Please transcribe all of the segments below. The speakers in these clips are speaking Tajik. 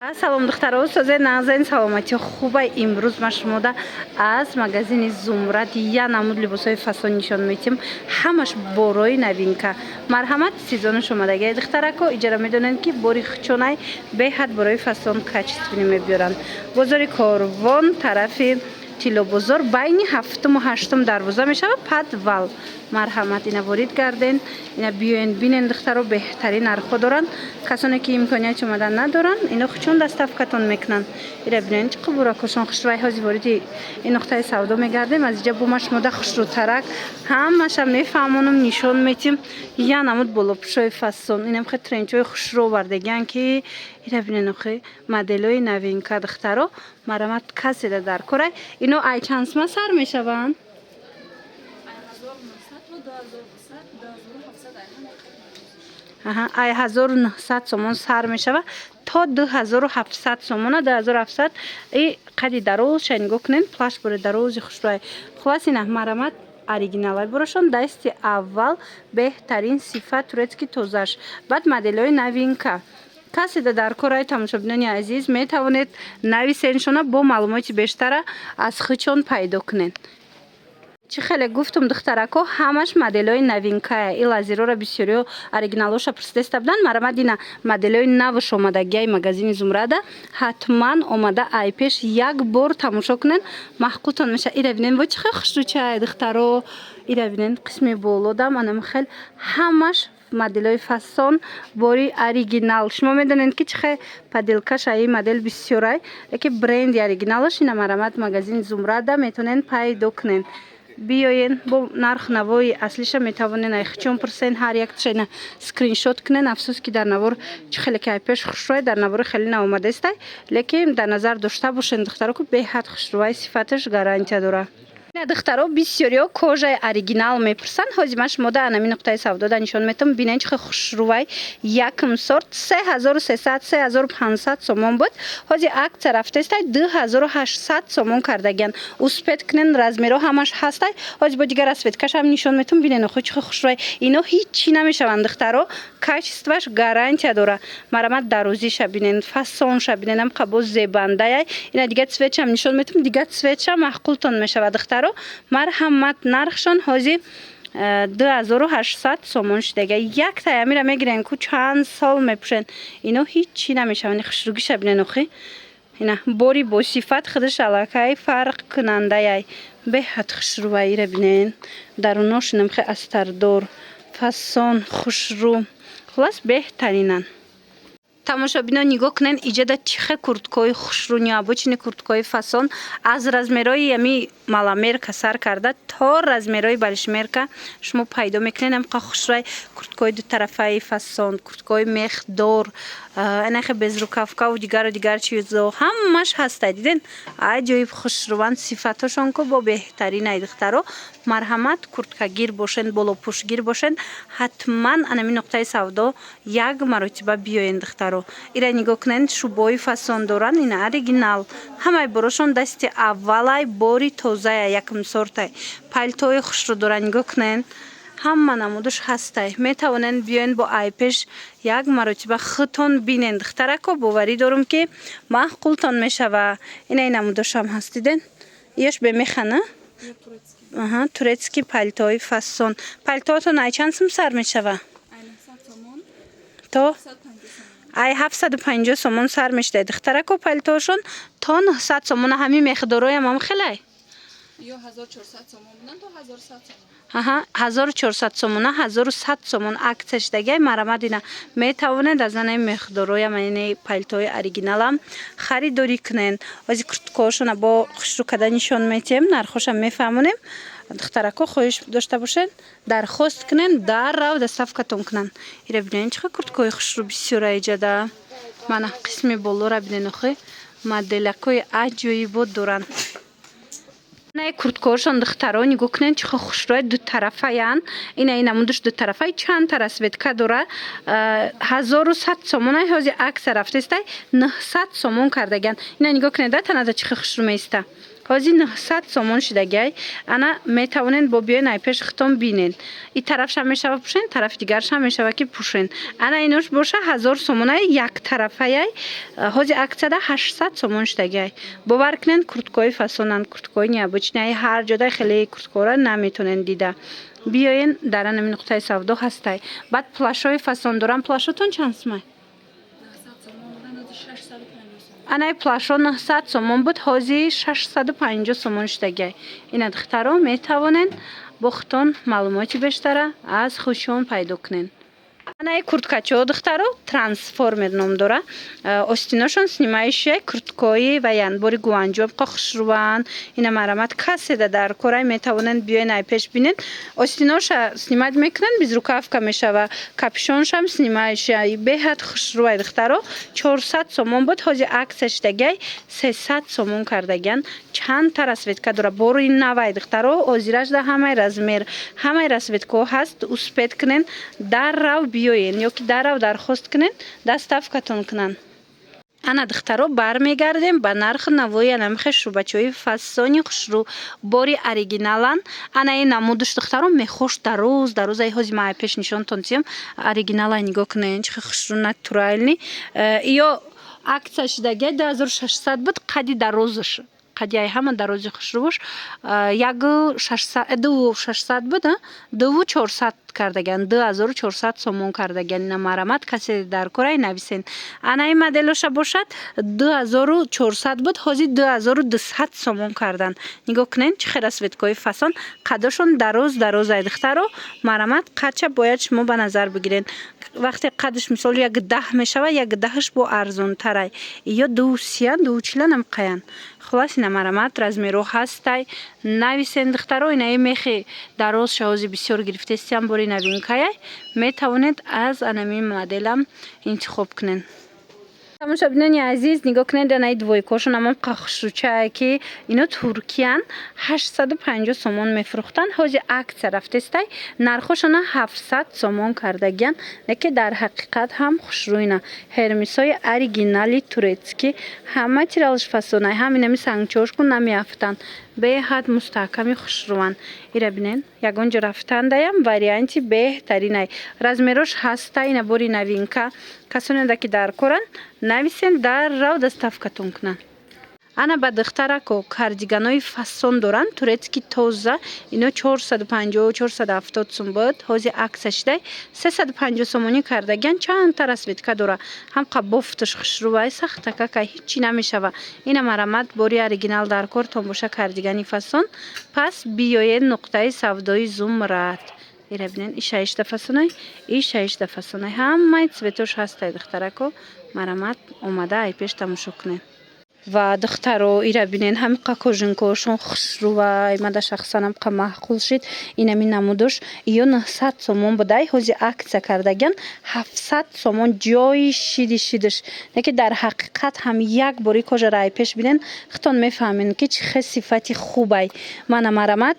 салом духтаро, созаи нағзаин саломати хубай. Имрӯз ма шумода аз магазини Зумрад я намуд либосҳои фасон нишон метим. Ҳамаш борои новинка. Марҳамат, сезонаш омадагия духтарако, иҷара медонед ки бори хучонай беҳад борои фасон качествени мебиёранд. Бозори Корвон тарафи Тилобозор байни 7-ум ва 8-ум дарвоза мешавад. Подвал. Марҳамат, ина ворид гарден, ина биёен бинен духтаро, беҳтарин нархҳо доранд. Касоне ки имконияти омадан надоранд, ино хучон доставкатон мекунанд. Ира бинен чӣ қубуракошон хушрӯй ҳози вориди ин нуқтаи савдо мегардем. Аз иҷа бума шумода хушрӯтарак ҳамаша мефаҳмонам, нишон метим. Я намуд болопӯшои фасон. Инам хе тренчҳои хушрӯ овардагиан ки ира бинен охи моделҳои новинка духтаро. Марҳамат, каседа дар корай. Ино ай чанд сума сар мешаванд? ай 1900 сомон сар мешава то 2700 сомона. 2700 и қади дароз шайнигоҳ кунен, плаш бори дарози хушрӯй. Хулас ина марҳамат, оригиналай борошон дасти аввал беҳтарин сифат турецки тозаш. Баъд моделҳои новинка. Каседа дар кораи тамошобинони азиз метавонед нависеншона бо маълумоти бештара аз хучон пайдо кунед. Чӣ хеле гуфтум духтарако, ҳамаш моделҳои новинкая. И лазерора бисёриҳо оригиналоша пурсиста буданд. Марҳамат, ина моделҳои навш омадагияи магазини Зумрада. Ҳатман омада ай пеш як бор тамошо кунен, маҳқултон меша. Ира бинен во чӣ хел хушрӯчаи духтаро. Ира бинен қисми болодам анам хел ҳамаш моделҳои фасон бори оригинал. Шумо медонед ки чӣ хел падилкашаи модел бисёрай, леки бренди оригиналаш ина марҳамат магазини Зумрада метавонен пайдо кунен. Биёен бо нарх навои аслиша метавонен ай хучон пурсен, ҳар якташа ина скриншот кунен. Афсус ки дар навор чӣ хеле ки ай пеш хушрӯй дар навори хеле наомадастай, лекин дар назар дошта бошед духтаро ки беҳад хушрӯй сифаташ гарантия дорад. ина духтаро бисёриҳо кожаи оригинал мепурсанд. ҳози ман шумода анами нуқтаи савдода нишон метавонам. Бинен чӣ хел хушрӯй якм сорт 3300 3500 сомон буд. ҳози акция рафтастай 2800 сомон кардагиан. успед кунен, размерҳо ҳамаш ҳастай. ҳози бо дигар асветкашам нишон метавонам. бинен охи чӣ хел хушрӯй. ино ҳичӣ намешаванд духтаро, качестваш гарантия дора. марҳамат, дарозиша бинен, фасонша бинен, ам қабо зебандаяй. ина дигар цветшам нишон метавонам. дигар цветша маҳқултон мешавад духтаро. Марҳамат, нархшон ҳози 2800 сомон шудага. як таямира мегирен ку чанд сол мепӯшен. ино ҳичӣ намешаванд. хушрӯгиша бинен охи. ина бори босифат худаш аллакай фарқ кунандаяй. беҳад хушрӯй. ира бинен даруношинам хе астардор, фасон, хушрӯ. хулас беҳтаринан. тамошобинон нигоҳ кунен иҷада чӣ хел курткаҳои хушрӯ, необычни курткаҳои фасон аз размерҳои ями маламерка сар карда то размерҳои балишмерка шумо пайдо мекунед. ам қа хушрӯй курткаҳои дутарафаи фасон, курткаҳои мехдор, анахе безрукавкаву дигару чизо ҳамаш ҳастай. диден аҷоиб хушрӯванд сифаташон ку бо беҳтаринай духтаро. марҳамат, курткагир бошен, болопӯшгир бошен, ҳатман анами нуқтаи савдо як маротиба биёен духтаро. ира нигоҳ кунед шубои фасон доранд. ина оригинал. ҳамаи борошон дасти аввалай, бори тозая, якм сортай. палтои хушрӯ доранд. нигоҳ кунед ҳама намудаш ҳастай. метавонен биёен бо айпеш як маротиба худтон бинен духтарако. боварӣ дорум ки маҳқултон мешава. ина ин намудашам ҳаст. диден еш бемехана турецки палтои фасон. палтоатон ай чанд сум сар мешава? то ай 750 сомон сар мешуда духтарако. палтоошон то 900 сомона. ҳамин мехдороям ам хелай ё 1400 сомон буданд то 1100 сомон. 1400 сомона 1100 сомон акция шудагай. марҳамат, ина метавонед аз ана мехдороям ини палтои оригиналам харидорӣ кунен. ҳози курткаҳошона бо хушрӯ када нишон метиҳем, нархошам мефаҳмонем. духтарако хоҳиш дошта бошед, дархост кунен, даррав доставкатон кунанд. ира бинен чӣ хел курткаҳои хушрӯ бисёра иҷада. мана қисми болора бинен охи моделакҳои аҷоибот доранд. ина курткаҳошон духтаро нигоҳ кунед чӣ хел хушрӯй. дутарафаянд. ина намудаш дутарафай чанд та расветка дора. 1100 сомонай. ҳози акция рафтастай 900 сомон кардагиан. ина нигоҳ кунед танада чӣ хел хушрӯ меиста. ҳозир 900 сомон шидагай. ана метавонен бо биёин ай пеш хитон бинен. И тарафша мешава пушен, тарафи дигарша мешава ки пушен. ана инош боша 1000 сомонай як тарафаяй. ҳозир аксияда 800 сомон шидагай. бовар кунен курткои фасонан, курткои необычнай, ҳар ҷода хеле курткора наметонен дида. биёин дар анами нуқтаи савдо ҳастай. баъд плашои фасон дорам. плашотон чанд сомай? 900 сомон будан 650 сомон. анай плашо 900 сомон буд, ҳозир 650 сомон шидагай. ина духтаро метавонен бо хитон маълумоти бештара аз хушон пайдо кунен. анай курткачо духтаро трансформер ном дора. остиношон снимаиши курткои ва янбори гуанҷоб хушруван. ина марамат каседа дар корай метавонен биёин ай пеш бинен. остиноша снимать мекунен, безрукавка мешава. капюшоншам снимаиши беҳад хушрувай духтаро. 400 сомон буд, ҳозир аксия шидагай 300 сомон кардаган. чанд та расветка дора. бори навай духтаро. озираш да ҳамаи размер, ҳамаи расветкаҳо ҳаст. успед кунен даррав биёен ё ки даррав дархост кунен, доставкатон кунан. ана духтаро бармегардем ба нархи навои анамихе шӯбачаҳои фасони хушрӯ бори оригиналан. ана ин намудаш духтаро мехош дароз дарозай. ҳозир ма пеш нишонтон диҳам. оригиналай нигоҳ кунен чихе хушрӯ натуральни. ё аксия шидагай 2600 буд, қади дарозаш. қади ай ҳама дарози хушрӯш 2600 буд, 2400 кардаган, 2400 сомон кардаган. ина марамат касе дар корай нависен. ана ин моделоша бошад 2400 буд, ҳозир 2200 сомон кардан. нигоҳ кунен чихе расветкаҳои фасон, қадошон дароз дарозай духтаро. марамат қадша бояд шумо ба назар бигирен. вақте қадш мисол 110 мешава, 110ш бо арзонтарай ё 230 240 қаян. خلاص ина марамат размеро ҳастай. нависен духтаро. ина мехи дароз шаҳози бисёр гирифтестиам бори новинкаяй. метавонед аз анами моделам интихоб кунен. тамошобинони азиз, нигоҳ кунед анаи двойкошон амон қахшучае ки ино туркиян 850 сомон мефурӯхтан. ҳозир аксия рафтестай. нархошона 700 сомон кардаган. леки дар ҳақиқат ҳам хушрӯина. ҳермисои оригинали турецки ҳама тиралш фасонай, ҳаминами сангчошку намеафтан. беҳад мустаҳками хушрӯан. ира бинен ягон ҷо рафтандаям варианти беҳтаринай. размерош ҳастай. ина бори новинка. касонеда ки дар коран нависен даррав доставкатон кунан. ана ба духтарако кардиганои фасон доран. турецки тоза. ино 450-470 сум буд, ҳозир аксия шидай 350 сомонӣ кардаган. чанд та расветка дора. ҳамқа бофташ хушрӯвай, сахтакакай ҳичи намешава. ина марамат бори оригинал дар кортон боша кардигани фасон. пас биёен нуқтаи савдои зумрад. ира бинен и 6 фасонай, и 6 фасонай. ҳамаи цветош ҳастай духтарако. марамат омада ай пеш тамошо кунен. ва духтаро ира бинен ҳамиқа кожинкошон хушрӯвай. мада шахсан ҳамқа маъқул шид. инами намудош ё 900 сомон будай, ҳозир аксия кардаган 700 сомон. ҷои шидиш. леки дар ҳақиқат ҳам як бори кожара ай пеш бинен хитон мефаҳмен ки чихе сифати хубай. мана марамат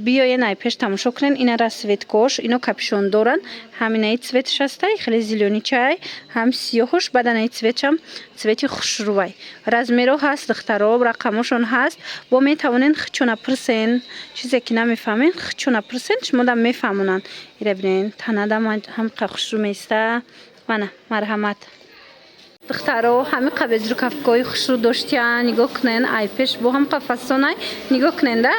биёен ай пеш тамошо кунен. ина расветкош, ино капюшон доран. ҳаминаи цветш ҳастай, хеле зеленичай, ҳам сиёҳош. баъд анаи цветшам цвети хушрӯвай. размеро ҳаст духтаро, рақамошон ҳаст. бо метавонен хичона пирсен, чизе ки намефаҳмен хичона пирсен, шумода мефаҳмонан. ира бинен танадам ҳамқа хушрӯ места. мана марҳамат духтаро. ҳамиқа безрукавкаҳои хушрӯ доштиян. нигоҳ кунен ай пеш бо ҳамқа фасонай. нигоҳ кунен да.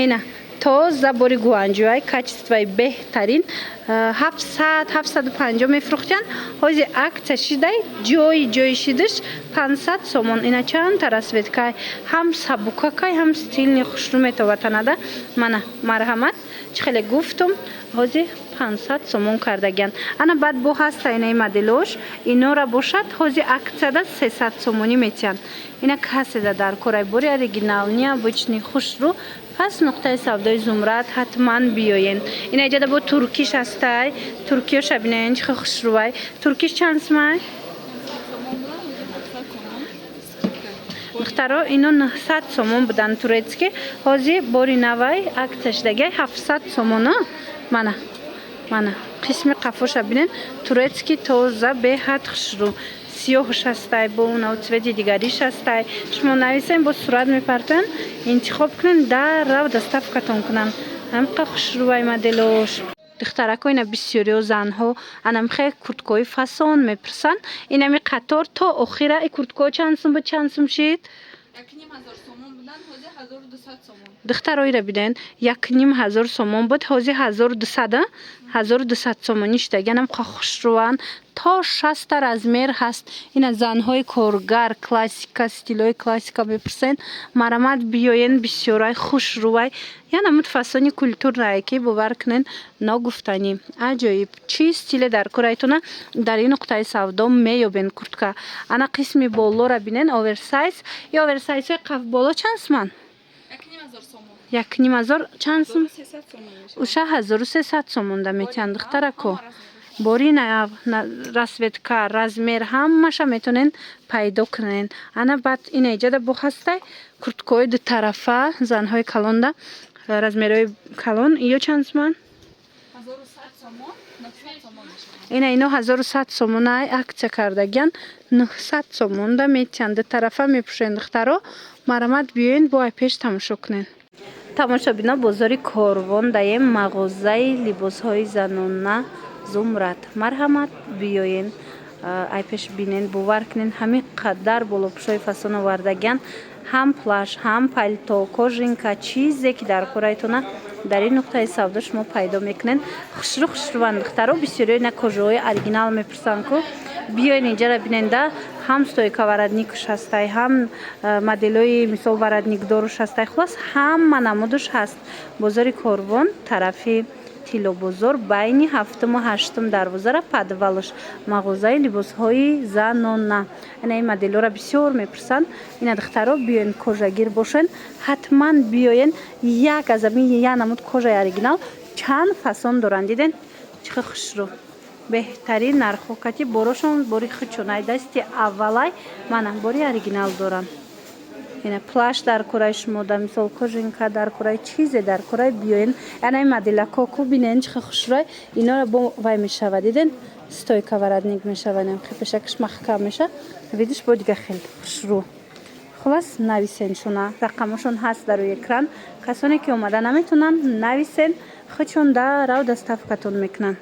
ина тоза бори гуанҷӯай, качествои беҳтарин 700-750 мефурӯхтиян. ҳозир аксия шидай ҷои шидаш 500 сомон. ина чанд та расветкай, ҳам сабукакай, ҳам стилни хушрӯ метаватанада. мана марҳамат чихеле гуфтум. ҳозир 500 сомон кардаган. ана баъд бо ҳаста инаи моделош. инора бошад ҳозир аксияда 300 сомонӣ метиян. ина каседа дар корай бори оригинал, необычни хушрӯ. пас нуқтаи савдои зумрад ҳатман биёен. ина иҷода бо туркиш ҳастай. туркиёша бинен чихе хушрӯвай. туркиш чанд сумай? духтаро ино 900 сомон будан турецки. ҳозир бори навай аксия шидагай 700 сомон. мана қисми қафоша бинен турецки тоза беҳад хушрӯ. сиёҳш ҳастай бо унав цвети дигариш ҳастай шумо нависен бо сурат мепартоян интихоб кунен дарав доставкатон кунанд ҳамқа хушрӯвай моделош духтарако ина бисёриҳо занҳо анамихе курткаҳои фасон мепурсанд инами қатор то охира и курткаҳо чанд сум буд чанд сум шид 1500 сомон будан ҳозир 1200 сомон духтаро ира биден 1500 сомон буд ҳозир 1200 1200 сомонӣ шуда янам хушрӯванд то 60 размер ҳаст ина занҳои коргар классика стилҳои классика мепурсен марамад биёен бисёрай хушрӯвай янамуд фасони культурае ки бовар кунен ногуфтанӣ аҷоиб чӣ стиле дар кӯрайтона дар ин нуқтаи савдо меёбен куртка ана қисми болора бинен оверсайз и оверсайзҳои қафболо чанд суман 1500 сомон 1500 чанд сум 1300 сомон мешавад уша 1300 сомонда метиҳанд духтарако бори расветка размер ҳамаша метонен пайдо кунен ана баъд ин эҷада бо ҳастай курткаҳои дутарафа занҳои калонда размерҳои калон ё чанд суман 1100 сомон 900 сомон мешавад ина ино 1100 сомонай аксия кардагиян 900 сомонда метиҳанд дутарафа мепӯшен духтаро марамад биёен бо ай пеш тамошо кунен тамошобино бозори корвон даем мағозаи либосҳои занона зумрат марҳамат биёен ай пеш бинен бовар кунен ҳамин қадар болопӯшҳои фасон овардагиян ҳам плаш ҳам палто кожинка чизе ки дар кӯрайтона дар ин нуқтаи савдо шумо пайдо мекунен хушрӯванд духтаро бисёриҳо ина кожаҳои оригинал мепурсанд ку биёен инҷара биненда ҳам стойка воротникуш ҳастай ҳам моделҳои мисол воротникдоруш ҳастай хулос ҳама намудуш ҳаст бозори корвон тарафи тилобозор байни 7-ум ва 8-ум дарвозара падвалуш мағозаи либосҳои занона ина ин моделҳоро бисёр мепурсанд ина духтаро биёен кожагир бошен ҳатман биёен як аз амин як намуд кожаи оригинал чанд фасон доранд диден чихе хушрӯ беҳтарин нархокати борошон бори хучунай дасти аввалай манам бори оригинал дорам ина плаш дар кӯраи шумо да мисол кожинка дар кӯраи чизе дар кӯраи биёен яна моделако ку бинен чихе хушрӯй инора бо вай мешавад диден стойка воротник мешавад пешакаш маҳкам меша видиш бо дига хел хушрӯ хулас нависен шуна рақамашон ҳаст дар рӯи экран касоне ки омада наметунанд нависен хучун дарав доставкатон мекунанд